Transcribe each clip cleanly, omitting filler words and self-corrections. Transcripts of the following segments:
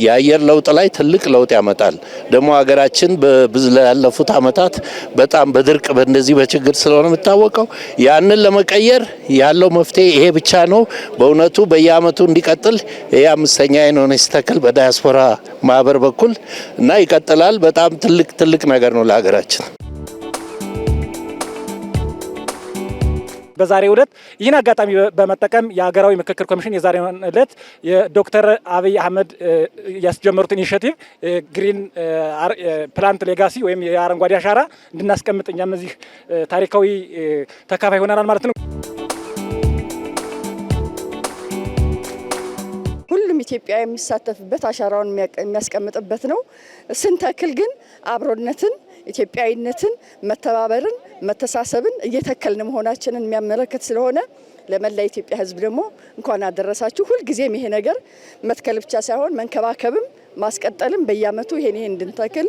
የአየር ለውጥ ላይ ትልቅ ለውጥ ያመጣል። ደግሞ ሀገራችን ያለፉት አመታት በጣም በድርቅ በእንደዚህ በችግር ስለሆነ የምታወቀው ያንን ለመቀየር ያለው መፍትሄ ይሄ ብቻ ነው። በእውነቱ በየአመቱ እንዲቀጥል ይሄ አምስተኛ የሆነች ተክል በዳያስፖራ ማህበር በኩል እና ይቀጥላል። በጣም ትልቅ ነገር ነው ለሀገራችን። በዛሬው ዕለት ይህን አጋጣሚ በመጠቀም የሀገራዊ ምክክር ኮሚሽን የዛሬውን ዕለት የዶክተር አብይ አህመድ ያስጀመሩት ኢኒሼቲቭ ግሪን ፕላንት ሌጋሲ ወይም የአረንጓዴ አሻራ እንድናስቀምጥ እኛም እዚህ ታሪካዊ ተካፋይ ሆነናል ማለት ነው። ሁሉም ኢትዮጵያ የሚሳተፍበት አሻራውን የሚያስቀምጥበት ነው። ስንተክል ግን አብሮነትን፣ ኢትዮጵያዊነትን፣ መተባበርን፣ መተሳሰብን እየተከልን መሆናችንን የሚያመለክት ስለሆነ ለመላ ኢትዮጵያ ሕዝብ ደግሞ እንኳን አደረሳችሁ። ሁልጊዜም ይሄ ነገር መትከል ብቻ ሳይሆን መንከባከብም ማስቀጠልም በየአመቱ ይሄን እንድንተክል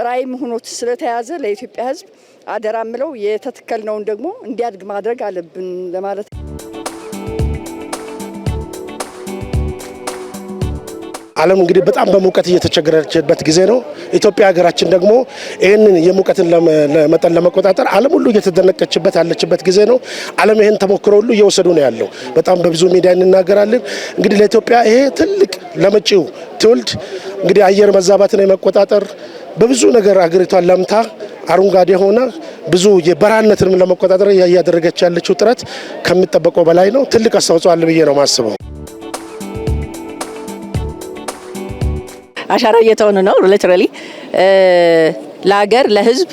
ራዕይም ሆኖት ስለተያዘ ለኢትዮጵያ ሕዝብ አደራ ምለው የተተከልነውን ደግሞ እንዲያድግ ማድረግ አለብን ለማለት ነው። ዓለም እንግዲህ በጣም በሙቀት እየተቸገረችበት ጊዜ ነው። ኢትዮጵያ ሀገራችን ደግሞ ይህንን የሙቀትን መጠን ለመቆጣጠር ዓለም ሁሉ እየተደነቀችበት ያለችበት ጊዜ ነው። ዓለም ይህን ተሞክሮ ሁሉ እየወሰዱ ነው ያለው። በጣም በብዙ ሚዲያ እንናገራለን። እንግዲህ ለኢትዮጵያ ይሄ ትልቅ ለመጪው ትውልድ እንግዲህ አየር መዛባትን የመቆጣጠር በብዙ ነገር አገሪቷን ለምታ አረንጓዴ ሆና ብዙ የበረሃነትን ለመቆጣጠር እያደረገች ያለችው ጥረት ከሚጠበቀው በላይ ነው። ትልቅ አስተዋጽኦ አለ ብዬ ነው የማስበው። አሻራ እየተሆነ ነው ሊተራሊ ለሀገር ለህዝብ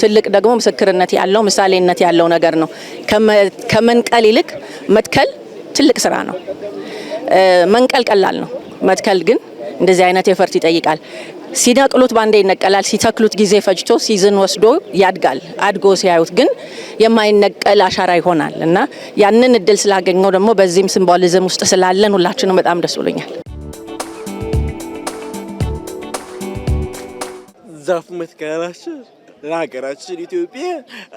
ትልቅ ደግሞ ምስክርነት ያለው ምሳሌነት ያለው ነገር ነው። ከመንቀል ይልቅ መትከል ትልቅ ስራ ነው። መንቀል ቀላል ነው። መትከል ግን እንደዚህ አይነት ኤፈርት ይጠይቃል። ሲነቅሉት ባንዴ ይነቀላል። ሲተክሉት ጊዜ ፈጅቶ ሲዝን ወስዶ ያድጋል። አድጎ ሲያዩት ግን የማይነቀል አሻራ ይሆናል እና ያንን እድል ስላገኘው ደግሞ በዚህም ሲምቦሊዝም ውስጥ ስላለን ሁላችንም በጣም ደስ ብሎኛል። ዛፍ መትከላችን ለሀገራችን ኢትዮጵያ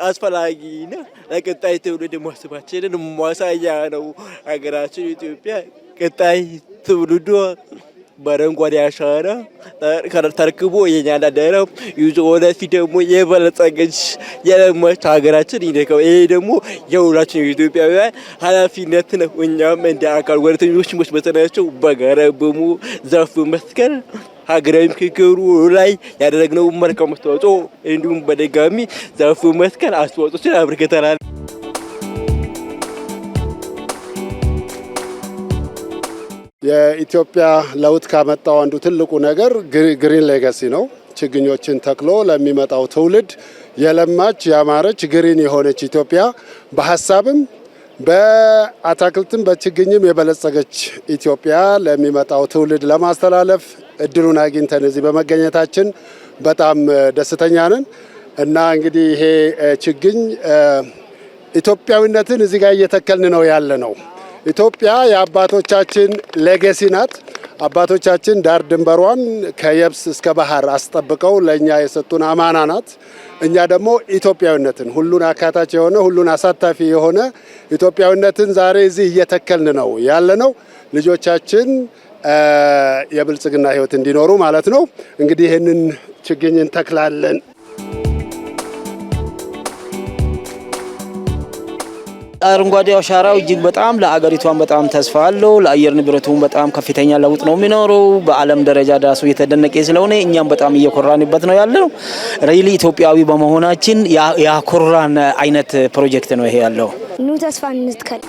አስፈላጊና ለቀጣይ ትውልድ ማሰባችንን ማሳያ ነው። ሀገራችን ኢትዮጵያ ቀጣይ ትውልዱ በአረንጓዴ አሻራ ተረክቦ እያስተዳደረ ይዞ ወደፊት ደግሞ የበለጸገች የለማች ሀገራችን ይደከው። ይሄ ደግሞ የሁላችን የኢትዮጵያውያን ኃላፊነት ነው። እኛም እንደ አካል ጉዳተኞች መስበተናቸው በጋራ ዛፍ መትከል ሀገራዊ ምክክሩ ላይ ያደረግነው መልካም አስተዋጽኦ እንዲሁም በደጋሚ ዛፍ መትከል አስተዋጽኦችን አበርክተናል። የኢትዮጵያ ለውጥ ካመጣው አንዱ ትልቁ ነገር ግሪን ሌጋሲ ነው። ችግኞችን ተክሎ ለሚመጣው ትውልድ የለማች ያማረች ግሪን የሆነች ኢትዮጵያ በሀሳብም በአትክልትም በችግኝም የበለጸገች ኢትዮጵያ ለሚመጣው ትውልድ ለማስተላለፍ እድሉን አግኝተን እዚህ በመገኘታችን በጣም ደስተኛ ነን እና እንግዲህ ይሄ ችግኝ ኢትዮጵያዊነትን እዚህ ጋር እየተከልን ነው ያለ ነው። ኢትዮጵያ የአባቶቻችን ሌጋሲ ናት። አባቶቻችን ዳር ድንበሯን ከየብስ እስከ ባህር አስጠብቀው ለኛ የሰጡን አማና ናት። እኛ ደግሞ ኢትዮጵያዊነትን ሁሉን አካታች የሆነ ሁሉን አሳታፊ የሆነ ኢትዮጵያዊነትን ዛሬ እዚህ እየተከልን ነው ያለነው። ልጆቻችን የብልጽግና ህይወት እንዲኖሩ ማለት ነው። እንግዲህ ይህንን ችግኝ እንተክላለን። አረንጓዴ አሻራው እጅግ በጣም ለአገሪቷን በጣም ተስፋ አለው። ለአየር ንብረቱም በጣም ከፍተኛ ለውጥ ነው የሚኖረው። በዓለም ደረጃ ዳሱ የተደነቀ ስለሆነ እኛም በጣም እየኮራንበት ነው ያለው። ሪሊ ኢትዮጵያዊ በመሆናችን ያኮራን አይነት ፕሮጀክት ነው ይሄ ያለው። ኑ ተስፋ እንትከል።